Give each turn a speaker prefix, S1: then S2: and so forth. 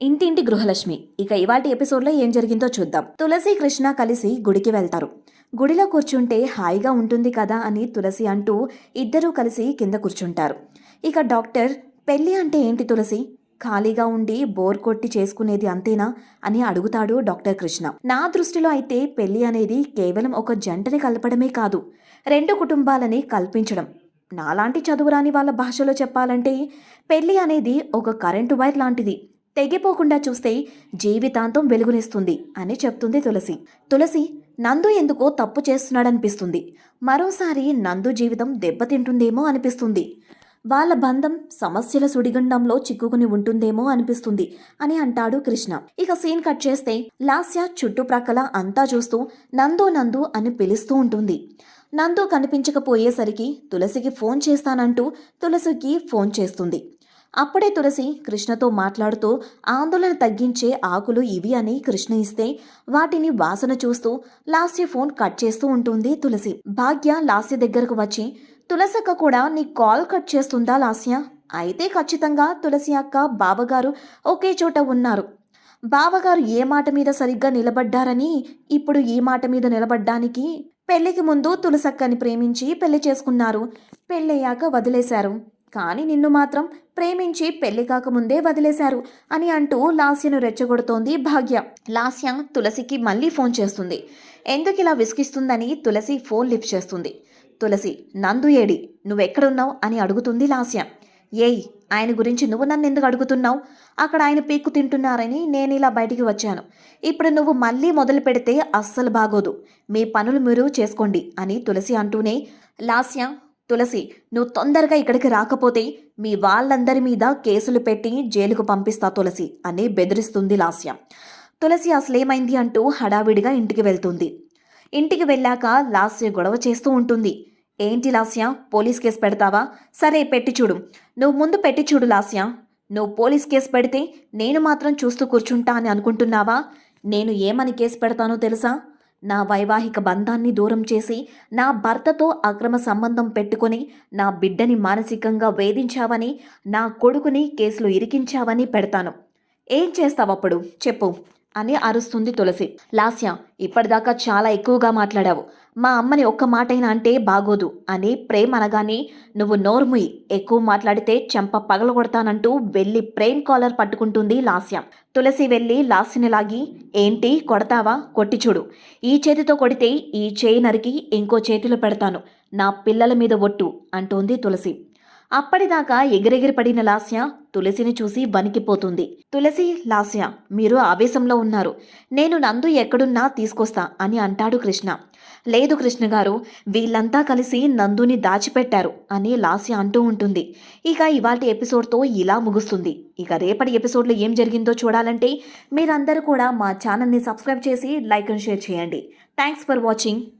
S1: ఇంటింటి గృహలక్ష్మి. ఇక ఇవాటి ఎపిసోడ్లో ఏం జరిగిందో చూద్దాం. తులసి కృష్ణ కలిసి గుడికి వెళ్తారు. గుడిలో కూర్చుంటే హాయిగా ఉంటుంది కదా అని తులసి అంటూ ఇద్దరూ కలిసి కింద కూర్చుంటారు. ఇక డాక్టర్, పెళ్ళి అంటే ఏంటి తులసి? ఖాళీగా ఉండి బోర్ కొట్టి చేసుకునేది అంతేనా అని అడుగుతాడు డాక్టర్ కృష్ణ. నా దృష్టిలో అయితే పెళ్ళి అనేది కేవలం ఒక జంటని కలపడమే కాదు, రెండు కుటుంబాలని కల్పించడం. నాలాంటి చదువురాని వాళ్ళ భాషలో చెప్పాలంటే పెళ్ళి అనేది ఒక కరెంటు వైర్ లాంటిది. తెగిపోకుండా చూస్తే జీవితాంతం వెలుగునిస్తుంది అని చెప్తుంది తులసి. తులసి, నందు ఎందుకో తప్పు చేస్తున్నాడనిపిస్తుంది. మరోసారి నందు జీవితం దెబ్బతింటుందేమో అనిపిస్తుంది. వాళ్ళ బంధం సమస్యల సుడిగుండంలో చిక్కుకుని ఉంటుందేమో అనిపిస్తుంది అని అంటాడు కృష్ణ. ఇక సీన్ కట్ చేస్తే లాస్య చుట్టుప్రక్కల అంతా చూస్తూ నందు నందు అని పిలుస్తూ ఉంటుంది. నందు కనిపించకపోయేసరికి తులసికి ఫోన్ చేస్తానంటూ తులసికి ఫోన్ చేస్తుంది. అప్పుడే తులసి కృష్ణతో మాట్లాడుతూ ఆందోళన తగ్గించే ఆకులు ఇవి అని కృష్ణ ఇస్తే వాటిని వాసన చూస్తూ లాస్య ఫోన్ కట్ చేస్తూ ఉంటుంది తులసి. భాగ్య లాస్య దగ్గరకు వచ్చి, తులసక్క కూడా నీ కాల్ కట్ చేస్తుందా లాస్య? అయితే ఖచ్చితంగా తులసి అక్క బావగారు ఒకే చోట ఉన్నారు. బావగారు ఏ మాట మీద సరిగ్గా నిలబడ్డారని ఇప్పుడు ఈ మాట మీద నిలబడ్డానికి పెళ్లికి ముందు తులసక్కని ప్రేమించి పెళ్లి చేసుకున్నారు, పెళ్ళయ్యాక వదిలేశారు. కానీ నిన్ను మాత్రం ప్రేమించి పెళ్లి కాకముందే వదిలేశారు అని అంటూ లాస్యను రెచ్చగొడుతోంది భాగ్య. లాస్య తులసికి మళ్ళీ ఫోన్ చేస్తుంది. ఎందుకిలా విసిగిస్తుందని తులసి ఫోన్ లిఫ్ట్ చేస్తుంది. తులసి, నందు ఏడి, నువ్వెక్కడున్నావు అని అడుగుతుంది లాస్య. ఏయ్, ఆయన గురించి నువ్వు నన్ను ఎందుకు అడుగుతున్నావు? అక్కడ ఆయన పీక్కు తింటున్నారని నేను ఇలా బయటికి వచ్చాను. ఇప్పుడు నువ్వు మళ్ళీ మొదలు పెడితే అస్సలు బాగోదు. మీ పనులు మీరు చేసుకోండి అని తులసి అంటూనే లాస్య, తులసి, నువ్వు తొందరగా ఇక్కడికి రాకపోతే మీ వాళ్ళందరి మీద కేసులు పెట్టి జైలుకు పంపిస్తా తులసి అని బెదిరిస్తుంది లాస్య. తులసి అసలేమైంది అంటూ హడావిడిగా ఇంటికి వెళ్తుంది. ఇంటికి వెళ్ళాక లాస్య గొడవ చేస్తూ ఉంటుంది. ఏంటి లాస్య, పోలీస్ కేసు పెడతావా? సరే పెట్టి చూడు. నువ్వు ముందు పెట్టి చూడు లాస్య. నువ్వు పోలీస్ కేసు పెడితే నేను మాత్రం చూస్తూ కూర్చుంటా అని అనుకుంటున్నావా? నేను ఏమని కేసు పెడతానో తెలుసా? నా వైవాహిక బంధాన్ని దూరం చేసి నా భర్తతో అక్రమ సంబంధం పెట్టుకొని నా బిడ్డని మానసికంగా వేధించావని, నా కొడుకుని కేసులో ఇరికించావని పెడతాను. ఏం చేస్తావప్పుడు చెప్పు అని అరుస్తుంది తులసి. లాస్య, ఇప్పటిదాకా చాలా ఎక్కువగా మాట్లాడావు. మా అమ్మని ఒక్క మాటైనా అంటే బాగోదు అని ప్రేమ్ అనగానే నువ్వు నోర్ముయి, ఎక్కువ మాట్లాడితే చెంప పగలగొడతానంటూ వెళ్ళి ప్రేమ్ కాలర్ పట్టుకుంటుంది లాస్య. తులసి వెళ్ళి లాస్యని లాగి, ఏంటి కొడతావా? కొట్టి చూడు. ఈ చేతితో కొడితే ఈ చేయి నరికి ఇంకో చేతిలో పెడతాను. నా పిల్లల మీద ఒట్టు అంటోంది తులసి. అప్పటిదాకా ఎగిరెగిరి పడిన లాస్య తులసిని చూసి వణికిపోతుంది. తులసి, లాస్య, మీరు ఆవేశంలో ఉన్నారు. నేను నందు ఎక్కడున్నా తీసుకొస్తా అని అంటాడు కృష్ణ. లేదు కృష్ణ గారు, వీళ్ళంతా కలిసి నందుని దాచిపెట్టారు అని లాస్య అంటూ ఉంటుంది. ఇక ఇవాల్టి ఎపిసోడ్తో ఇలా ముగుస్తుంది. ఇక రేపటి ఎపిసోడ్లో ఏం జరిగిందో చూడాలంటే మీరందరూ కూడా మా ఛానల్ని సబ్స్క్రైబ్ చేసి లైక్ అండ్ షేర్ చేయండి. Thanks for watching.